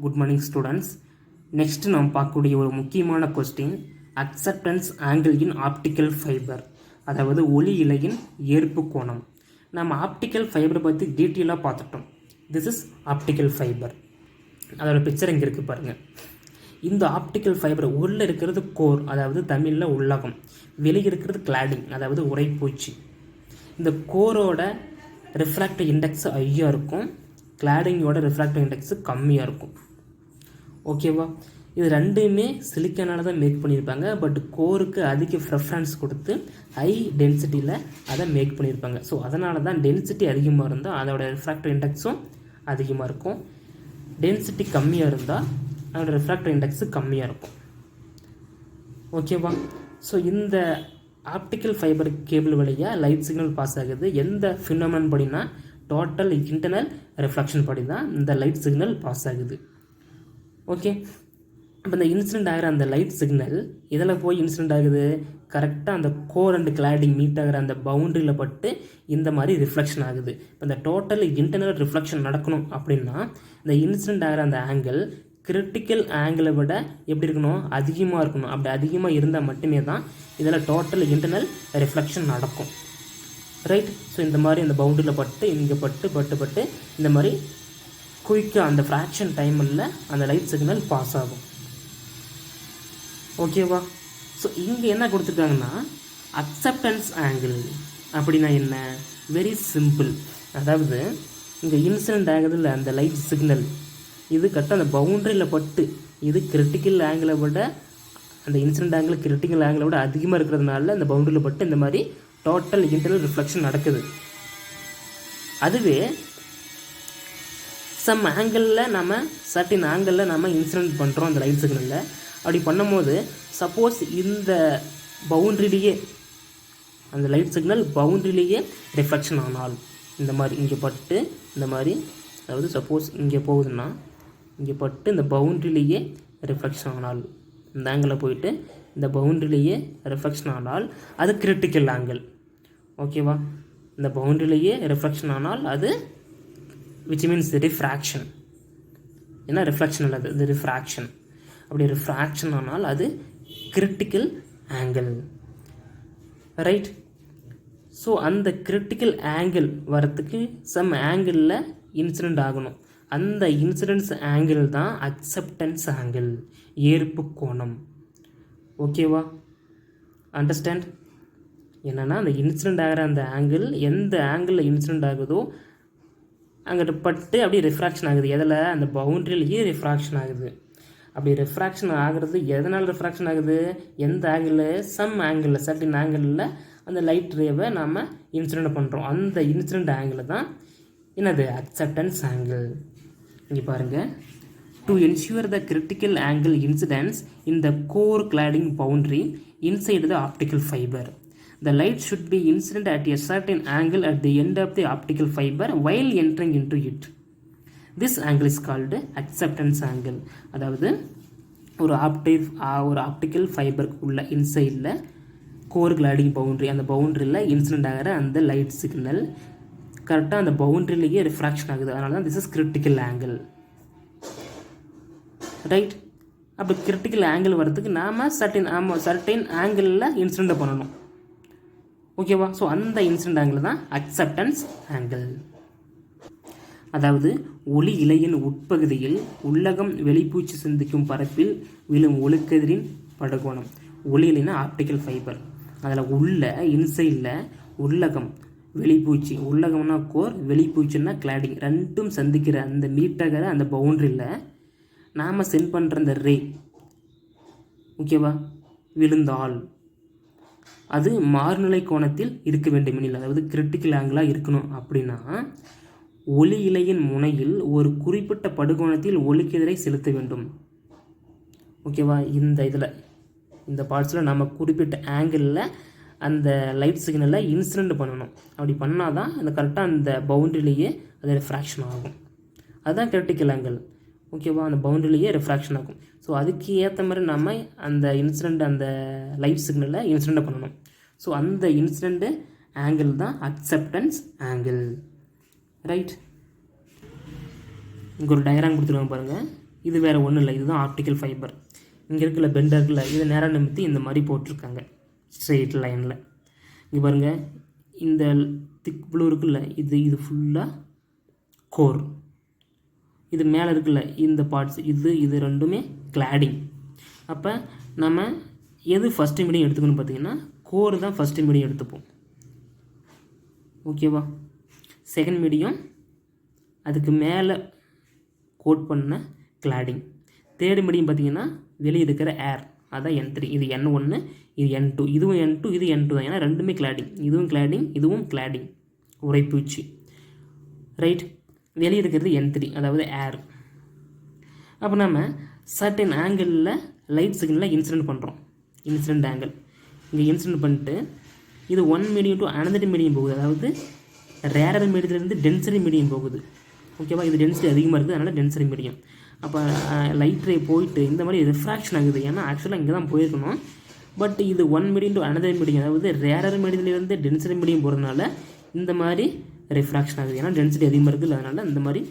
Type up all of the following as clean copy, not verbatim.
Good morning students. Next நாம் பார்க்கக்கூடிய ஒரு முக்கியமான கொஸ்டின் அக்செப்டன்ஸ் ஆங்கிள் இன் ஆப்டிக்கல் ஃபைபர், அதாவது ஒளி இழையின் ஏற்பு கோணம். நம்ம ஆப்டிக்கல் ஃபைபரை பற்றி டீட்டெயிலாக பார்த்துட்டோம். This is optical fibre. அதோட பிக்சர் இங்கே இருக்குது பாருங்கள். இந்த ஆப்டிக்கல் ஃபைபர் உள்ளே இருக்கிறது கோர், அதாவது தமிழில் உள்ளகம். வெளியே இருக்கிறது கிளாடிங், அதாவது உறைப்பூச்சி. இந்த கோரோட ரிஃப்ராக்டிவ் இண்டெக்ஸ் ஐயாக இருக்கும், கிளாடிங்கோட ரிஃப்ராக்டிவ் இண்டெக்ஸ் கம்மியாக இருக்கும். ஓகேவா? இது ரெண்டுமே சிலிக்கானால தான் மேக் பண்ணியிருப்பாங்க. பட் கோருக்கு அதிக ப்ரெஃபரன்ஸ் கொடுத்து ஹை டென்சிட்டியில் அதை மேக் பண்ணியிருப்பாங்க. ஸோ அதனால தான் டென்சிட்டி அதிகமாக இருந்தால் அதோட ரிஃப்ராக்டிவ் இண்டெக்ஸும் அதிகமாக இருக்கும். டென்சிட்டி கம்மியாக இருந்தால் அதோட ரிஃப்ராக்டிவ் இண்டெக்ஸு கம்மியாக இருக்கும். ஓகேவா? ஸோ இந்த ஆப்டிக்கல் ஃபைபர் கேபிள் வழியாக லைட் சிக்னல் பாஸ் ஆகுது. எந்த ஃபினாமினன் படினா டோட்டல் இன்டர்னல் ரிஃப்ளெக்ஷன் படி தான் இந்த லைட் சிக்னல் பாஸ் ஆகுது. ஓகே, இப்போ இந்த இன்சிடென்ட் ஆகிற அந்த லைட் சிக்னல் இதில் போய் இன்சிடென்ட் ஆகுது, கரெக்டாக அந்த கோர் அண்ட் கிளாடிங் மீட் ஆகிற அந்த பவுண்டரியில் பட்டு இந்த மாதிரி ரிஃப்ளெக்ஷன் ஆகுது. இப்போ இந்த டோட்டல் இன்டர்னல் ரிஃப்ளெக்ஷன் நடக்கணும் அப்படின்னா இந்த இன்சிடென்ட் ஆகிற அந்த ஆங்கிள் கிரிட்டிக்கல் ஆங்கிளை விட எப்படி இருக்கணும், அதிகமாக இருக்கணும். அப்படி அதிகமாக இருந்தால் மட்டுமே தான் இதில் டோட்டல் இன்டர்னல் ரிஃப்ளெக்ஷன் நடக்கும். ரைட்? ஸோ இந்த மாதிரி அந்த பவுண்டரியில் பட்டு இங்கே பட்டு இந்த மாதிரி குயிக்காக அந்த ஃப்ராக்ஷன் டைமில் அந்த லைட் சிக்னல் பாஸ் ஆகும். ஓகேவா? ஸோ இங்கே என்ன கொடுத்துருக்காங்கன்னா அக்செப்டன்ஸ் ஆங்கிள் அப்படின்னா என்ன? Very simple. அதாவது இங்கே இன்சிடென்ட் ஆகுதுல்ல அந்த லைட் சிக்னல், இது கரெக்டாக அந்த பவுண்டரியில் பட்டு இது கிரிட்டிக்கல் ஆங்கிளை விட அந்த இன்சிடென்ட் ஆங்கிள் கிரிட்டிக்கல் ஆங்கிளை விட அதிகமாக இருக்கிறதுனால அந்த பவுண்டரியில் பட்டு இந்த மாதிரி டோட்டல் இன்டர்னல் ரிஃப்ளெக்ஷன் நடக்குது. அதுவே சம் ஆங்கிளில் நம்ம சர்டின் ஆங்கிளில் நம்ம இன்சிடென்ட் பண்ணுறோம் அந்த லைட் சிக்னலில். அப்படி பண்ணும்போது சப்போஸ் இந்த பவுண்ட்ரிலேயே அந்த லைட் சிக்னல் பவுண்ட்ரிலேயே ரிஃப்ளெக்ஷன் ஆனால் இந்த மாதிரி இங்கே பட்டு இந்த மாதிரி, அதாவது சப்போஸ் இங்கே போகுதுன்னா இங்கே பட்டு இந்த பவுண்ட்ரிலேயே ரிஃப்ளெக்ஷன் ஆனால் இந்த ஆங்கிளில் போயிட்டு இந்த பவுண்ட்ரிலேயே ரிஃப்ளெக்ஷன் ஆனால் அது கிரிட்டிக்கல் ஆங்கிள். ஓகேவா? இந்த பவுண்ட்ரிலேயே ரிஃப்ளெக்ஷன் ஆனால் அது which means refraction. என்ன ரிஃப்ளெக்ஷன் அல்லது இது ரிஃப்ராக்ஷன். அப்படி ரிஃப்ராக்ஷன் ஆனால் அது கிரிட்டிக்கல் ஆங்கிள். ரைட்? ஸோ அந்த கிரிட்டிக்கல் ஆங்கிள் வரத்துக்கு சம் ஆங்கிளில் இன்சிடென்ட் ஆகணும். அந்த இன்சிடென்ஸ் ஆங்கிள் தான் அக்செப்டன்ஸ் ஆங்கிள், ஏற்பு கோணம். ஓகேவா? அண்டர்ஸ்டாண்ட்? என்னென்னா அந்த இன்சிடென்ட் ஆகிற அந்த ஆங்கிள் எந்த ஆங்கிளில் இன்சிடென்ட் ஆகுதோ அங்கிட்ட பட்டு அப்படியே ரிஃப்ராக்ஷன் ஆகுது. எதில்? அந்த பவுண்ட்ரியிலேயே ரிஃப்ராக்ஷன் ஆகுது. அப்படி ரிஃப்ராக்ஷன் ஆகிறது எதனால் ரிஃப்ராக்ஷன் ஆகுது? எந்த ஆங்கிளில்? சம் ஆங்கிளில், சர்டின் ஆங்கிளில் அந்த லைட் ரேவை நாம் இன்சிடென்ட் பண்ணுறோம். அந்த இன்சிடென்ட் ஆங்கிள் தான் என்னது? Acceptance angle. இங்கே பாருங்கள். To ensure the critical angle incidence in the core cladding boundary inside the optical fibre. The light should be incident at a certain angle at the end of the optical fiber while entering into it. This angle is called acceptance angle. அதாவது ஒரு optical ஃபைபருக்கு உள்ள இன்சைடில் core cladding boundary, அந்த பவுண்ட்ரியில் incident ஆகிற அந்த light signal கரெக்டாக அந்த பவுண்ட்ரிலேயே refraction ஆகுது. அதனால தான் this is critical angle. Right? அப்போ கிரிட்டிக்கல் ஆங்கிள் வரதுக்கு நாம் சர்டைன் ஆங்கிளில் இன்சிடென்ட் பண்ணணும். ஓகேவா? ஸோ அந்த இன்சிடென்ட் ஆங்கிள் தான் அக்செப்டன்ஸ் ஆங்கிள். அதாவது ஒளி இழையின் உட்பகுதியில் உள்ளகம் வெளிப்பூச்சி சந்திக்கும் பரப்பில் விழும் ஒளிக்கதிரின் படுகோணம். ஒளி இலைனா ஆப்டிக்கல் ஃபைபர், அதில் உள்ள இன்சைடில் உள்ளகம் வெளிப்பூச்சி, உள்ளகம்னா கோர், வெளிப்பூச்சின்னா கிளாடிங், ரெண்டும் சந்திக்கிற அந்த மீட்டாகிற அந்த பவுண்ட்ரியில் நாம் சென்ட் பண்ணுற அந்த ரே, ஓகேவா, விழுந்தால் அது மாறுநிலை கோணத்தில் இருக்க வேண்டும் எனில், அதாவது கிரிட்டிக்கல் ஆங்கிளாக இருக்கணும் அப்படின்னா ஒளி இழையின் முனையில் ஒரு குறிப்பிட்ட படுகோணத்தில் ஒளிக்கதிரை செலுத்த வேண்டும். ஓகேவா? இந்த இதில் இந்த பார்ட்ஸில் நம்ம குறிப்பிட்ட ஆங்கிளில் அந்த லைட் சிக்னலை இன்சிடென்ட் பண்ணணும். அப்படி பண்ணால் தான் அந்த கரெக்டாக அந்த பவுண்டரிலேயே அது ரிஃப்ராக்ஷன் ஆகும். அதுதான் கிரிட்டிக்கல் ஆங்கிள். ஓகேவா? அந்த பவுண்டரிலேயே ரிஃப்ராக்ஷன் ஆகும். ஸோ அதுக்கு ஏற்ற மாதிரி நம்ம அந்த இன்சிடெண்ட் அந்த லைட் சிக்னலை இன்சிடெண்ட் பண்ணணும். ஸோ அந்த இன்சிடெண்ட்டு ஆங்கிள் தான் அக்செப்டன்ஸ் ஆங்கிள். ரைட்? இங்கே ஒரு டயக்ராம் கொடுத்துருவாங்க பாருங்கள். இது வேறு ஒன்றும் இல்லை, இதுதான் ஆப்டிக்கல் ஃபைபர். இங்கே இருக்குல்ல பெண்டாக இருக்குல்ல, இதை நேராக நிமித்தி இந்த மாதிரி போட்டிருக்காங்க ஸ்ட்ரெயிட் லைனில். இங்கே பாருங்கள், இந்த திக் ப்ளூ இருக்குல்ல, இது ஃபுல்லாக கோர். இது மேலே இருக்குல்ல இந்த பார்ட்ஸ், இது ரெண்டுமே கிளாடிங். அப்போ நம்ம எது ஃபஸ்ட்டு மீடியம் எடுத்துக்கணும்னு பார்த்தீங்கன்னா கோர் தான் ஃபஸ்ட்டு மீடியம் எடுத்துப்போம். ஓகேவா? செகண்ட் மீடியம் அதுக்கு மேலே கோட் பண்ண கிளாடிங். தேர்டு மீடியம் பார்த்தீங்கன்னா வெளியே இருக்கிற ஏர், அதான் N3. இது N1, இது N2, இதுவும் N2, இது N2 தான். ஏன்னா ரெண்டுமே கிளாடிங், இதுவும் கிளாடிங், இதுவும் கிளாடிங், உரைப்பூச்சி. ரைட்? வெளியே இருக்கிறது N3, அதாவது ஏர். அப்போ நம்ம சர்டன் ஆங்கிளில் லைட் சிக்னலில் இன்சிடென்ட் பண்ணுறோம். இன்சிடென்ட் ஆங்கிள் இங்கே இன்சிடென்ட் பண்ணிட்டு இது 1 மீடியம் டு அனதர் மீடியம் போகுது, அதாவது ரேரர் மீடியத்துலேருந்து டென்சரி மீடியம் போகுது. ஓகேவா? இது டென்சிட்டி அதிகமாக இருக்குது, அதனால் டென்சரி மீடியம். அப்போ லைட் ரே போயிட்டு இந்த மாதிரி ரிஃப்ராக்ஷன் ஆகுது. ஏன்னா ஆக்சுவலாக இங்கே தான் போயிருக்கணும், பட் இது 1 மீடியம் டு அனதர் மீடியம், அதாவது ரேரர் மீடியத்துலேருந்து டென்சரி மீடியம் போகிறதுனால இந்த மாதிரி ரிஃப்ராக்ஷன் ஆகுது. ஏன்னா டென்சிட்டி அதிகமாக இருக்குது, அதனால் இந்த மாதிரி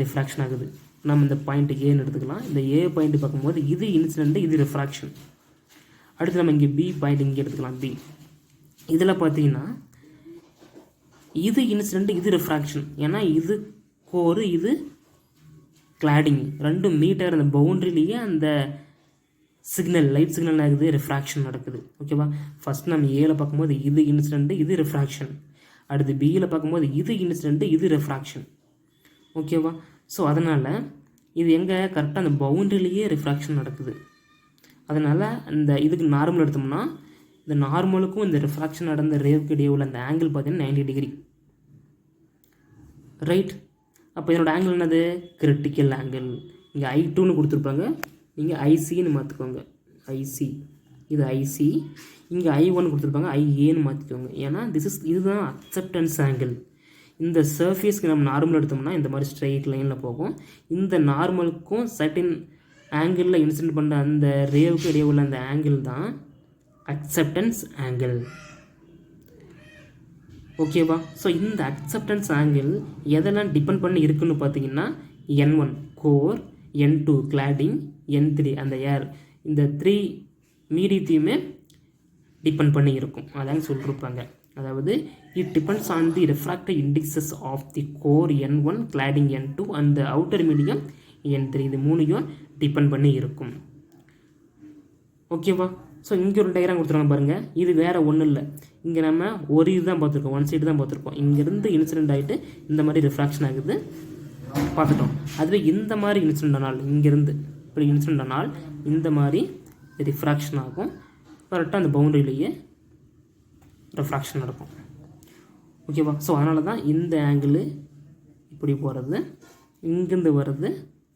ரிஃப்ராக்ஷன் ஆகுது. நம்ம இந்த பாயிண்ட் ஏன்னு எடுத்துக்கலாம். இந்த ஏ பாயிண்ட் பார்க்கும்போது இது இன்சிடென்ட், இது ரிஃப்ராக்ஷன். அடுத்து நம்ம இங்கே பி பாயிண்ட் இங்கே எடுத்துக்கலாம். பி இதில் பார்த்தீங்கன்னா இது இன்சிடென்ட், இது ரிஃப்ராக்ஷன். ஏன்னா இது கோரு, இது கிளாடிங், ரெண்டும் மீட்டர் அந்த பவுண்ட்ரிலேயே அந்த சிக்னல், லைட் சிக்னல் ஆகுது, ரிஃப்ராக்ஷன் நடக்குது. ஓகேவா? ஃபஸ்ட் நம்ம ஏல பார்க்கும்போது இது இன்சிடென்ட், இது ரிஃப்ராக்ஷன். அடுத்து பியில் பார்க்கும்போது இது இன்சிடென்ட், இது ரிஃப்ராக்ஷன். ஓகேவா? ஸோ அதனால் இது எங்கே கரெக்டாக அந்த பவுண்ட்ரிலேயே ரிஃப்ராக்ஷன் நடக்குது. அதனால் இந்த இதுக்கு நார்மல் எடுத்தோம்னா இந்த நார்மலுக்கும் இந்த ரிஃப்ராக்ஷன் நடந்த ரேவுக்கு இடையே உள்ள அந்த ஆங்கிள் பார்த்தீங்கன்னா 90 டிகிரி. ரைட்? அப்போ இதனோட ஆங்கிள் என்னது? Critical angle. இங்கே I2ன்னு கொடுத்துருப்பாங்க, இங்கே ICன்னு மாற்றிக்கோங்க. ஐசி, இது ஐசி. இங்கே I1 கொடுத்துருப்பாங்க, IAன்னு மாற்றிக்கோங்க. ஏன்னா இதுதான் அக்செப்டன்ஸ் ஆங்கிள். இந்த சர்ஃபேஸ்க்கு நம்ம நார்மல் எடுத்தோம்னா இந்த மாதிரி ஸ்ட்ரெயிட் லைனில் போகும். இந்த நார்மலுக்கும் சர்டின் ஆங்கிளில் இன்சிடென்ட் பண்ணுற அந்த ரேவுக்கு இடையே உள்ள அந்த ஆங்கிள் தான் அக்செப்டன்ஸ் ஆங்கிள். ஓகேவா? ஸோ இந்த அக்செப்டன்ஸ் ஆங்கிள் எதெல்லாம் டிபெண்ட் பண்ணி இருக்குன்னு பார்த்தீங்கன்னா N1 core, N2 cladding, N3 அந்த ஏர், இந்த 3 மீடியத்தையுமே டிபெண்ட் பண்ணி இருக்கும். அதாங்க சொல்லியிருப்பாங்க. அதாவது it depends on the refractive indexes of the core N1, cladding N2 and the outer medium N3. இது மூணையும் டிபெண்ட் பண்ணி இருக்கும். ஓகேவா? ஸோ இங்கே ஒரு டயக்ராம் கொடுத்துருக்காங்க பாருங்கள். இது வேறு ஒன்றும் இல்லை, இங்கே நம்ம ஒரு இது தான் பார்த்துருக்கோம், ஒன் சைடு தான் பார்த்துருக்கோம். இங்கேருந்து இன்சிடென்ட் ஆகிட்டு இந்த மாதிரி ரிஃப்ராக்ஷன் ஆகுது பார்த்துட்டோம். அதுவே இந்த மாதிரி இன்சிடென்ட் ஆனால் இங்கேருந்து இப்படி இன்சிடென்ட் ஆனால் இந்த மாதிரி ரிஃப்ராக்ஷன் ஆகும். கரெக்டாக அந்த பவுண்டரியிலேயே ரிஃப்ராக்ஷன் நடக்கும். ஓகேவா? ஸோ அதனால தான் இந்த ஆங்கிள் இப்படி போகிறது, இங்கேருந்து வர்றது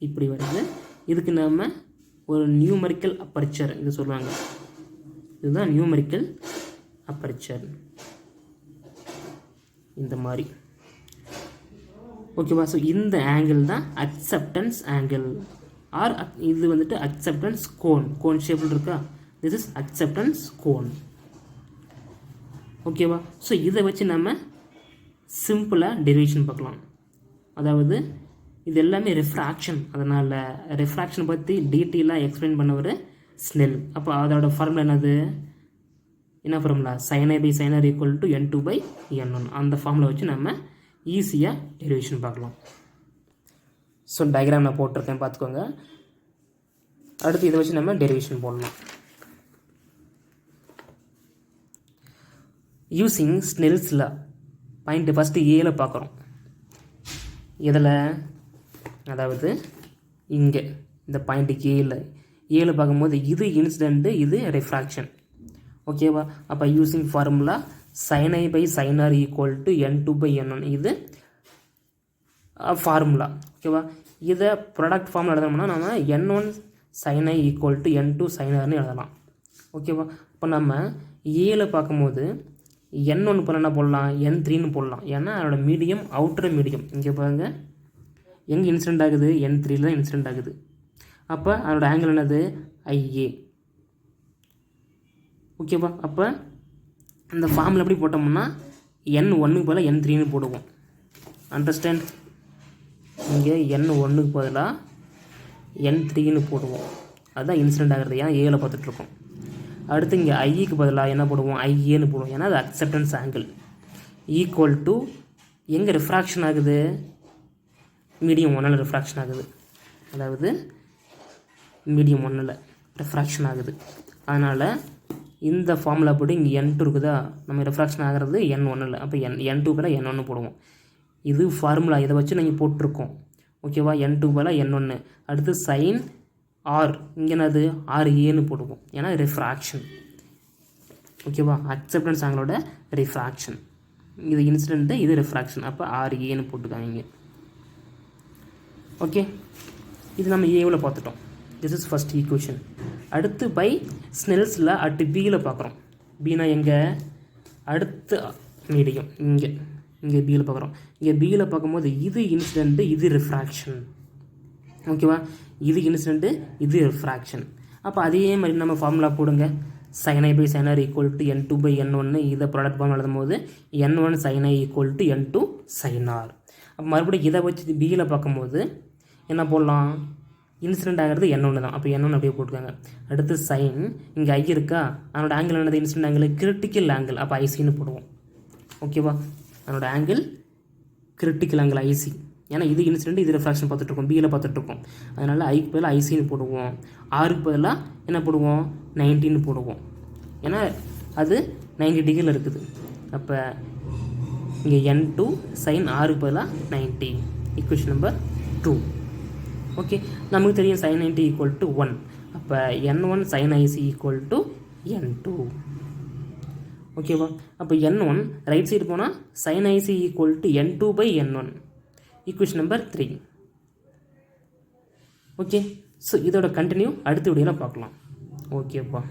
இப்படி வருது. இதுக்கு நம்ம ஒரு நியூமரிக்கல் அப்பர்ச்சர் இது சொல்லுவாங்க. இதுதான் நியூமரிக்கல் அப்பர்ச்சர், இந்த மாதிரி. ஓகேவா? ஸோ இந்த ஆங்கிள் தான் அக்செப்டன்ஸ் ஆங்கிள். ஆர் இது வந்துட்டு அக்செப்டன்ஸ் கோன். கோன் ஷேப்பில் இருக்கா? This is acceptance cone. ஓகேவா? ஸோ இதை வச்சு நம்ம சிம்பிளாக டெரிவேஷன் பார்க்கலாம். அதாவது இது எல்லாமே ரிஃப்ராக்ஷன், அதனால் ரிஃப்ராக்ஷன் பற்றி டீட்டெயிலாக எக்ஸ்பிளைன் பண்ணவர் ஸ்னெல். அப்போ அதோட ஃபார்முலா என்னது? என்ன formula? sin I by sin R equal to N2 by N1. அந்த ஃபார்முலா வச்சு நம்ம ஈஸியாக டெரிவேஷன் பார்க்கலாம். ஸோ டயக்ராம் நான் போட்டிருக்கேன், பார்த்துக்கோங்க. அடுத்து இதை வச்சு நம்ம டெரிவேஷன் போடலாம். யூஸிங் ஸ்னெல்ஸ் லா பாயிண்ட் ஃபஸ்ட்டு ஏல பார்க்குறோம். இதில் அதாவது இங்கே இந்த பாயிண்ட்டுக்கு ஏல பார்க்கும்போது இது இன்சிடென்ட்டு, இது ரிஃப்ராக்ஷன். ஓகேவா? அப்போ using formula sin I by sin R equal to N2 by N1. இது ஃபார்முலா. ஓகேவா? இதை ப்ராடக்ட் ஃபார்மில் எழுதணும்னா நம்ம N1 sin I equal to N2 sin Rன்னு எழுதலாம். ஓகேவா? இப்போ நம்ம ஏல பார்க்கும்போது N1 போல் என்ன போடலாம்? N3ன்னு போடலாம். ஏன்னா அதோட மீடியம் அவுட்டர் மீடியம். இங்கே பாருங்கள், எங்கே இன்சிடென்ட் ஆகுது? N3ல தான் இன்சிடென்ட் ஆகுது. அப்போ அதோட ஆங்கிள் என்னது? IA. ஓகேவா? அப்போ அந்த ஃபார்மில் எப்படி போட்டோம்னா N1க்கு பதிலாக N3ன்னு போடுவோம். அண்டர்ஸ்டாண்ட்? இங்கே N1க்கு பதிலாக n3ன்னு போடுவோம். அதுதான் இன்சிடென்ட் ஆகிறது. ஏன்னா ஏல பார்த்துட்ருக்கோம். அடுத்து இங்கே ஐக்கு பதிலாக என்ன போடுவோம், ஐஏன்னு போடுவோம். ஏன்னா அது அக்செப்டன்ஸ் ஆங்கிள். ஈக்குவல் டு எங்கே ரிஃப்ராக்ஷன் ஆகுது, மீடியம் 1ல் ரிஃப்ராக்ஷன் ஆகுது. அதாவது மீடியம் 1ல் ரிஃப்ராக்ஷன் ஆகுது. அதனால் இந்த ஃபார்முலா படி இங்கே n2 இருக்குதா, நம்ம ரிஃப்ராக்ஷன் ஆகிறது n1ல். அப்போ n2 பதிலாக n1 போடுவோம். இது ஃபார்முலா, இதை வச்சு நீங்கள் போட்டிருக்கோம். ஓகேவா, n2 பதிலாக n1. அடுத்து சைன் ஆர், இங்கே என்னது ஆர்ஏன்னு போடுவோம். ஏன்னா ரிஃப்ராக்ஷன். ஓகேவா, அக்செப்டன்ஸ் ஆங்கிளோட ரிஃப்ராக்ஷன். இது இன்சிடென்ட்டு, இது ரிஃப்ராக்ஷன். அப்போ ஆர்ஏன்னு போட்டுக்காங்க. ஓகே, இது நம்ம ஏவில் பார்த்துட்டோம். This is first equation. அடுத்து பை ஸ்னெல்ஸில் அட் பியில் பார்க்குறோம். பினா எங்கே, அடுத்து மீடியம் இங்கே பியில் பார்க்குறோம். இங்கே பியில் பார்க்கும்போது இது இன்சிடென்ட்டு, இது ரிஃப்ராக்ஷன். ஓகேவா, இது இன்சிடென்ட்டு, இது ரிஃப்ராக்ஷன். அப்போ அதே மாதிரி நம்ம ஃபார்முலா போடுங்க. sin i by sin r equal to n2 by n1. இதை ப்ராடக்ட் ஃபார்ம் எழுதும் போது n1 sin i equal to n2 sin r. அப்போ மறுபடியும் இதை வச்சு பியில் பார்க்கும்போது என்ன போடலாம், இன்சிடென்ட் ஆகிறது n1 தான். அப்போ n1 அப்படியே போட்டுக்காங்க. அடுத்து சைன், இங்கே ஐ இருக்கா, அதனோட ஆங்கிள் என்னது, இன்சிடென்ட் ஆங்கிள் கிரிட்டிக்கல் ஆங்கிள். அப்போ ஐசின்னு போடுவோம். ஓகேவா, அதனோட ஆங்கிள் கிரிட்டிக்கல் ஆங்கிள் ஐசி. ஏன்னா இது இன்சிடென்ட், இது ரிஃப்ராக்ஷன் பார்த்துட்ருக்கோம், பியில் பார்த்துட்ருக்கோம். அதனால் ஐக்கு பதிலாக ஐசின்னு போடுவோம். ஆருக்கு பதிலாக என்ன போடுவோம், 90ன்னு போடுவோம். ஏன்னா அது 90 டிகிரியில் இருக்குது. அப்போ இங்கே n2 சைன் ஆருக்கு பதிலாக 90. Equation number 2. ஓகே, நமக்கு தெரியும் sin 90 ஈக்குவல் டு 1. அப்போ n1 sin IC equal to n2. ஓகேவா, அப்போ n1 ரைட் சைடு போனால் sin IC equal to n2 by n1. Equation number 3. Okay, so இதோட கண்டினியூ அடுத்த வீடியோவில் பார்க்கலாம். ஓகேப்பா.